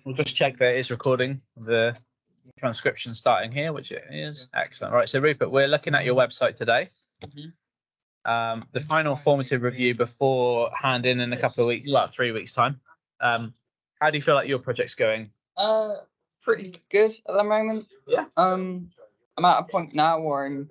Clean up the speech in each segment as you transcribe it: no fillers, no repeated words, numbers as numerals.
We'll just check that it is recording the transcription starting here, which it is. Excellent. Right, so Rupert, we're looking at your website today. The final formative review before hand in a couple of weeks, well, 3 weeks time. How do you feel like your project's going? Pretty good at the moment. Yeah. I'm at a point now where I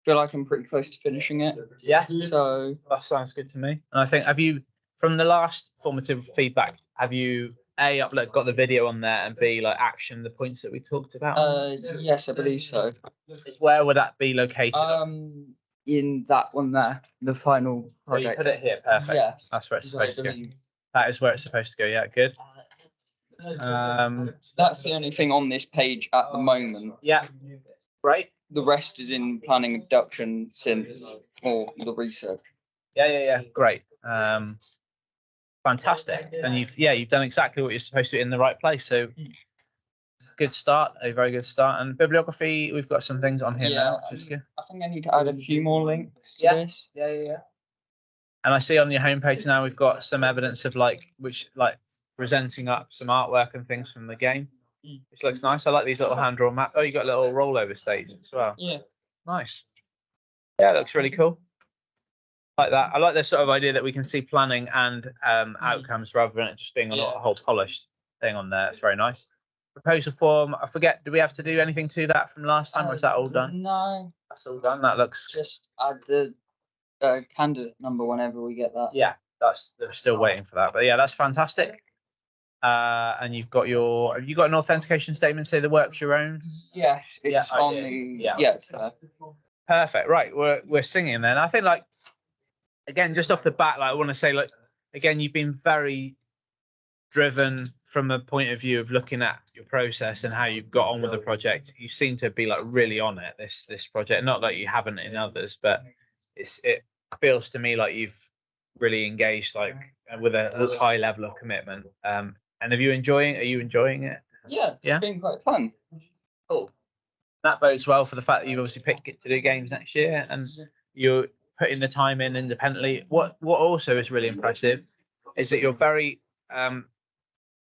feel like I'm pretty close to finishing it. Yeah. So that sounds good to me. And I think, have you, from the last formative feedback, have you got the video on there, and B, like action the points that we talked about? Yes, I believe so. Where would that be located? In that one there, the final project. Oh, you put it here, perfect. Yeah. That's where it's supposed to go. That is where it's supposed to go. Yeah, good. That's the only thing on this page at the moment. Yeah. Right. The rest is in planning, abduction, synth, or the research. Yeah. Great. Fantastic. And you've done exactly what you're supposed to do in the right place. So good start, a very good start. And bibliography, we've got some things on here now, which is good. I think I need to add a few more links to this. Yeah. And I see on your homepage now we've got some evidence of presenting up some artwork and things from the game, which looks nice. I like these little hand drawn maps. Oh, you got a little rollover stage as well. Yeah. Nice. Yeah, it looks really cool. Like that. I like the sort of idea that we can see planning and outcomes rather than it just being a whole polished thing on there. It's very nice. Proposal form. I forget. Do we have to do anything to that from last time, or is that all done? No. That's all done. That looks. Just add the candidate number whenever we get that. Yeah, they're still waiting for that. But yeah, that's fantastic. And you've got have you got an authentication statement say the work's your own? Yes, it's on the it's there. Perfect. Right, we're singing then. I think again, just off the bat, I want to say again, you've been very driven from a point of view of looking at your process and how you've got on with the project. You seem to be really on it, this project. Not that you haven't in others, but it feels to me like you've really engaged with a high level of commitment. And are you enjoying it? Yeah, it's been quite fun. Cool. That bodes well for the fact that you've obviously picked it to do games next year, and you're putting the time in independently. What also is really impressive is that you're very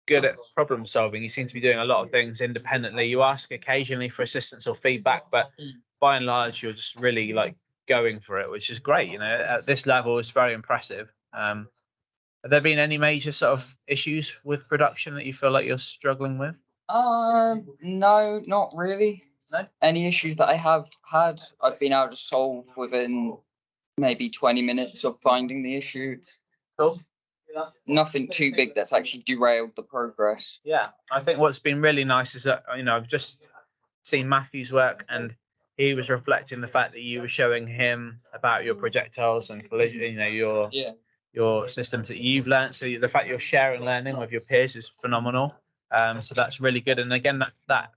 good at problem solving. You seem to be doing a lot of things independently. You ask occasionally for assistance or feedback, but by and large, you're just really going for it, which is great. At this level, it's very impressive. Have there been any major sort of issues with production that you feel like you're struggling with? No, not really. No? Any issues that I have had, I've been able to solve within maybe 20 minutes of finding the issues. Cool. Nothing too big that's actually derailed the progress. Yeah, I think what's been really nice is that I've just seen Matthew's work, and he was reflecting the fact that you were showing him about your projectiles and collision, your systems that you've learned. So the fact you're sharing learning with your peers is phenomenal. So that's really good. And again, that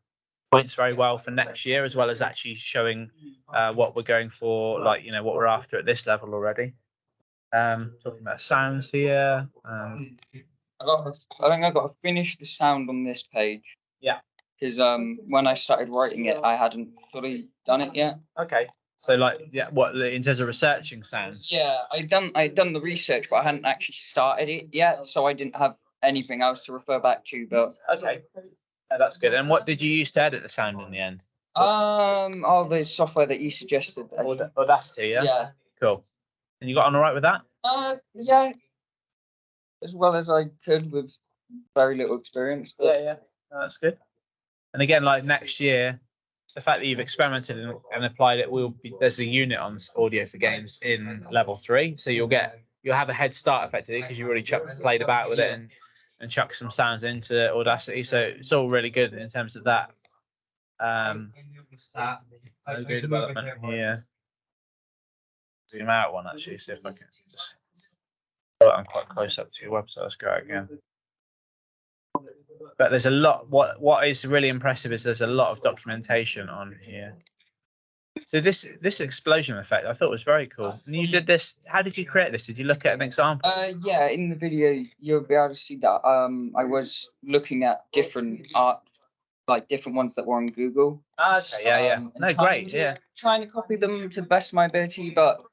points very well for next year, as well as actually showing what we're going for, what we're after at this level already. Talking about sounds here. I think I got to finish the sound on this page. Yeah. Because when I started writing it, I hadn't fully done it yet. Okay. So what in terms of researching sounds? Yeah, I'd done the research, but I hadn't actually started it yet, so I didn't have anything else to refer back to. But okay, that's good. And what did you use to edit the sound in the end? The software that you suggested. Audacity, yeah. Yeah. Cool. And you got on all right with that? Yeah. As well as I could with very little experience. But... Yeah. No, that's good. And again, next year, the fact that you've experimented and applied it there's a unit on audio for games in level 3, so you'll have a head start effectively because you've already played about with it and chucked some sounds into Audacity. So it's all really good in terms of that. Logo development here. Zoom out one actually, see if I can just. I'm quite close up to your website. Let's go again. But there's a lot. What is really impressive is there's a lot of documentation on here. So this explosion effect I thought was very cool. And you did this. How did you create this? Did you look at an example? Yeah, in the video you'll be able to see that I was looking at different art, different ones that were on Google. Okay, yeah. No, great, yeah. Trying to copy them to the best of my ability, but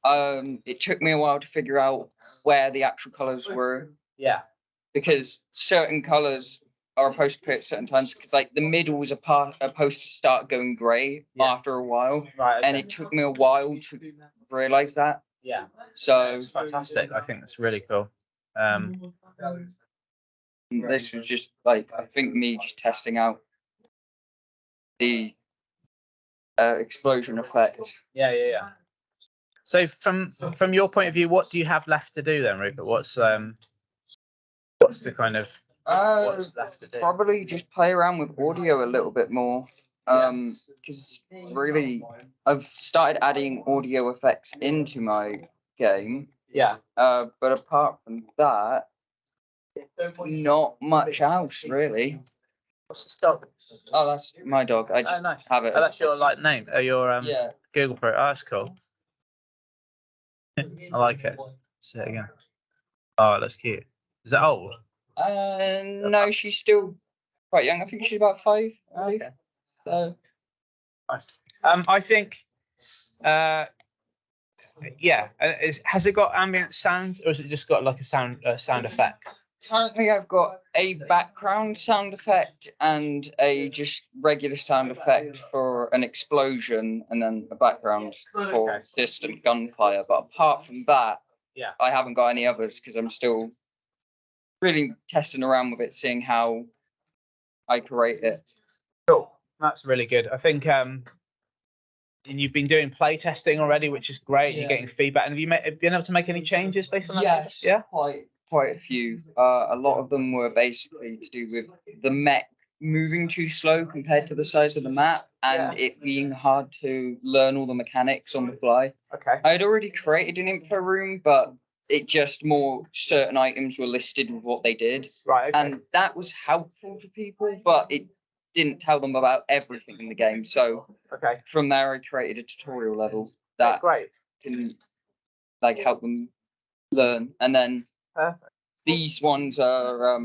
it took me a while to figure out where the actual colors were. Yeah. Because certain colors are supposed to play at certain times because like the middle was supposed to start going grey after a while, Right. and it took me a while to realise that. Yeah. So It's fantastic. I think that's really cool. this was just like I think me just testing out the explosion effect. Yeah. So from your point of view, what do you have left to do then, Rupert? What's the kind of what's left to do? Probably just play around with audio a little bit more. Because really, I've started adding audio effects into my game. Yeah. But apart from that, not much else really. What's the stock? Oh, that's my dog. I just nice. have it. Oh, that's your like name. Your Yeah. Google Pro. Oh, that's cool. I like it. Say it again. Oh, that's cute. Is that old? No, she's still quite young. I think she's about 5. Okay. So. Nice. I think. Yeah. Has it got ambient sound, or has it just got like a sound effect? Currently, I've got a background sound effect and a just regular sound effect for an explosion, and then a background for distant gunfire. But apart from that, Yeah, I haven't got any others because I'm still really testing around with it, seeing how I create it. cool. That's really good. I think and you've been doing play testing already, which is great. You're getting feedback. And have you been able to make any changes based on that? Yes, Yeah. Quite a few. A lot of them were basically to do with the mech moving too slow compared to the size of the map, and it being hard to learn all the mechanics on the fly. Okay. I had already created an info room, but it just more certain items were listed with what they did. Right. Okay. And that was helpful to people, but it didn't tell them about everything in the game. So from there, I created a tutorial level that can like help them learn. And then these ones are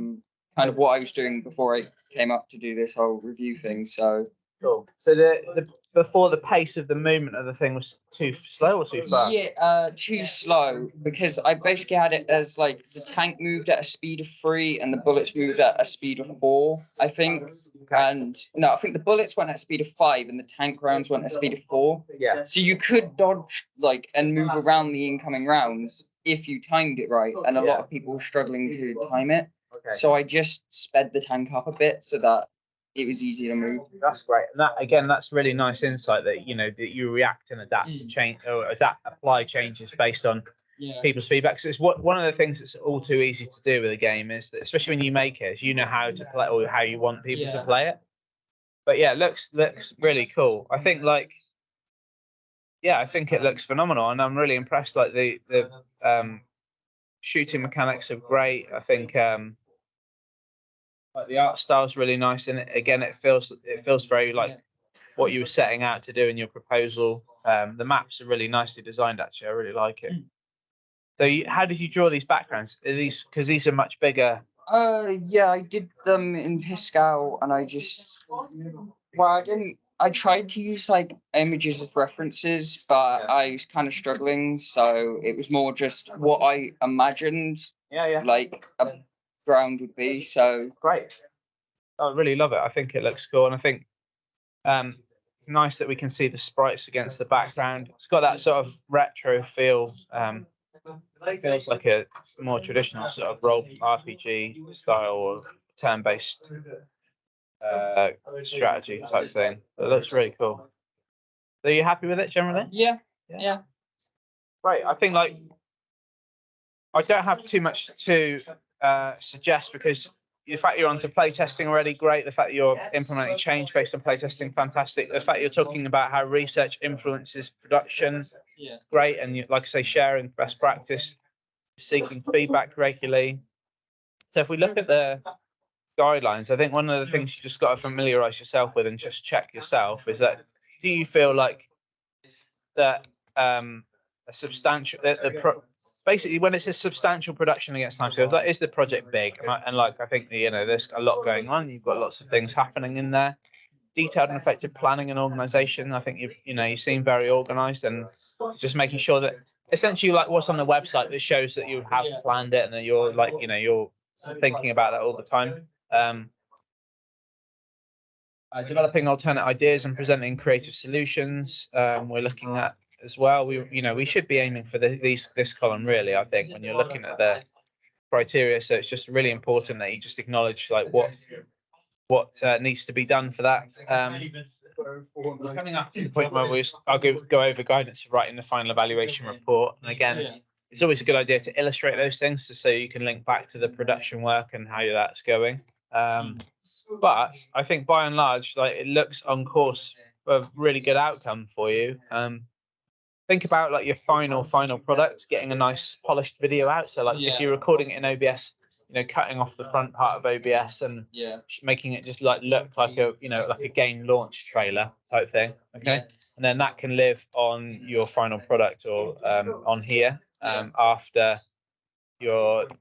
kind of what I was doing before I came up to do this whole review thing. So cool. So the before the pace of the movement of the thing was too slow or too fast? Yeah, too slow because I basically had it as like the tank moved at a speed of 3 and the bullets moved at a speed of 4, I think. Okay. And no, I think the bullets went at a speed of 5 and the tank rounds went at a speed of 4. Yeah. So you could dodge like and move around the incoming rounds if you timed it right, and a lot of people were struggling to time it. Okay. So I just sped the tank up a bit so that it was easy to move. That's great. And that again, that's really nice insight that that you react and adapt to change or apply changes based on people's feedback. So it's one of the things that's all too easy to do with a game is that, especially when you make it, is you know how to play or how you want people to play it. But yeah, it looks really cool. I think I think it looks phenomenal, and I'm really impressed. Like the shooting mechanics are great. I think like the art style is really nice, and again, it feels very like what you were setting out to do in your proposal. The maps are really nicely designed. Actually, I really like it. So, how did you draw these backgrounds? Are these because these are much bigger? Yeah, I did them in Piscal, and I I didn't. I tried to use like images as references, but I was kind of struggling, so it was more just what I imagined. Like a ground would be. So great. I really love it. I think it looks cool, and I think nice that we can see the sprites against the background. It's got that sort of retro feel. It feels like a more traditional sort of role RPG style or turn-based strategy type thing. It looks really cool. So, are you happy with it generally? Yeah. Right. I think I don't have too much to suggest because the fact you're onto playtesting already, great. The fact that you're implementing change based on playtesting, fantastic. The fact you're talking about how research influences production, great. And like I say, sharing best practice, seeking feedback regularly. So if we look at the guidelines, I think one of the things you just got to familiarize yourself with and just check yourself is that do you feel like that a substantial basically when it's a substantial production against time scales, like is the project big? And like I think there's a lot going on. You've got lots of things happening in there. Detailed and effective planning and organization. I think you seem very organized and just making sure that essentially like what's on the website that shows that you have planned it and that you're you're thinking about that all the time. Developing alternate ideas and presenting creative solutions. We're looking at as well. We should be aiming for this column really. I think when you're looking at the criteria, so it's just really important that you just acknowledge like what needs to be done for that. We're coming up to the point where I'll go over guidance for writing the final evaluation report. And again, it's always a good idea to illustrate those things so you can link back to the production work and how that's going. But I think by and large, like it looks on course for a really good outcome for you. Think about like your final product, getting a nice polished video out. So like if you're recording it in OBS, cutting off the front part of OBS and making it just like look like a game launch trailer type thing. Okay, and then that can live on your final product or on here after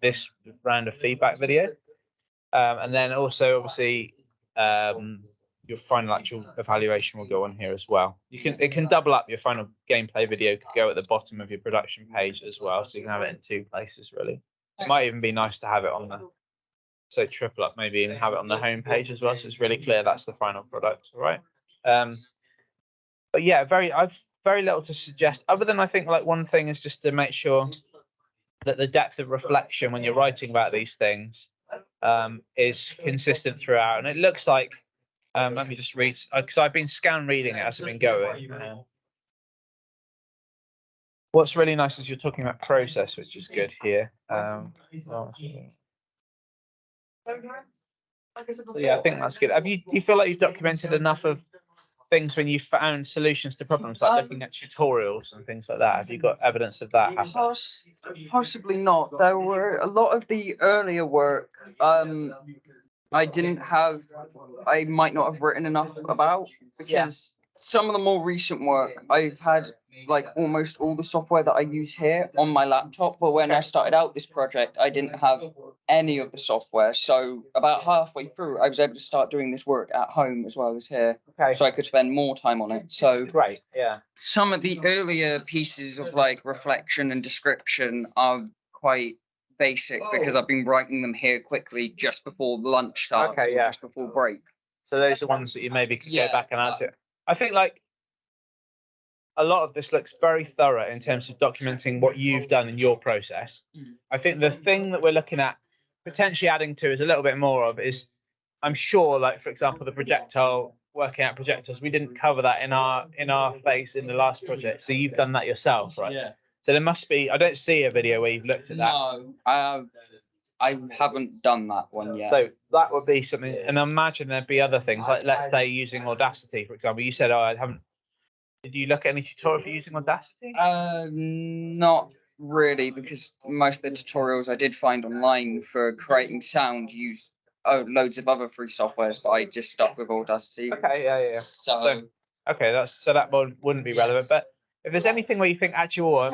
this round of feedback video. And then also obviously your final actual evaluation will go on here as well. It can double up your final gameplay video, could go at the bottom of your production page as well, so you can have it in 2 places really. It might even be nice to have it on the triple up, maybe even have it on the home page as well, so it's really clear that's the final product. All right. But yeah, I've very little to suggest other than I think like one thing is just to make sure that the depth of reflection when you're writing about these things is consistent throughout. And it looks like, let me just read, because I've been scan reading it as I've been going. What's really nice is you're talking about process, which is good here. So yeah, I think that's good. Do you feel like you've documented enough of things when you found solutions to problems, like looking at tutorials and things like that? Have you got evidence of that happening? Possibly not. There were a lot of the earlier work I might not have written enough about, because some of the more recent work I've had like almost all the software that I use here on my laptop, but when I started out this project I didn't have any of the software, so about halfway through I was able to start doing this work at home as well as here, so I could spend more time on it. So Right, yeah. Some of the earlier pieces of like reflection and description are quite basic because I've been writing them here quickly just before lunch starts, just before break. So those are ones that you maybe could go back and add to. I think like a lot of this looks very thorough in terms of documenting what you've done in your process. I think the thing that we're looking at potentially adding to is a little bit more of is, I'm sure, like for example, the projectile, working out projectiles, we didn't cover that in our phase in the last project. So you've done that yourself, right? Yeah. So there must be. I don't see a video where you've looked at that. No, I haven't done that one yet. So that would be something, and I imagine there'd be other things like, let's say, using Audacity, for example. You said, "Oh, I haven't." Did you look at any tutorial for using Audacity? Not really, because most of the tutorials I did find online for creating sound use loads of other free softwares, but I just stuck with Audacity. Okay, yeah. So okay, that wouldn't be relevant. But if there's anything where you think actually,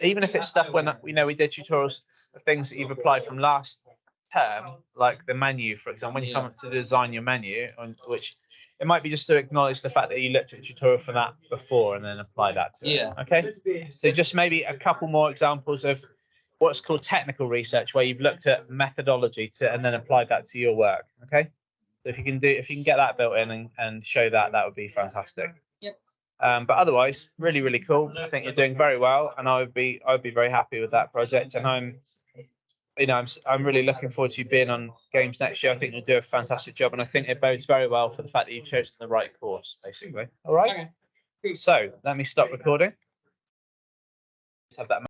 even if it's stuff when we did tutorials of things that you've applied from last term, like the menu, for example, when you come up to design your menu, on which it might be just to acknowledge the fact that you looked at a tutorial for that before and then apply that to it. Okay. So just maybe a couple more examples of what's called technical research, where you've looked at methodology and then applied that to your work. Okay. So if you can get that built in and show that would be fantastic. Yep. But otherwise, really, really cool. I think you're doing very well, and I'd be very happy with that project. And I'm really looking forward to you being on games next year. I think you'll do a fantastic job, and I think it bodes very well for the fact that you've chosen the right course, basically. All right. Okay. So let me stop recording. Let's have that.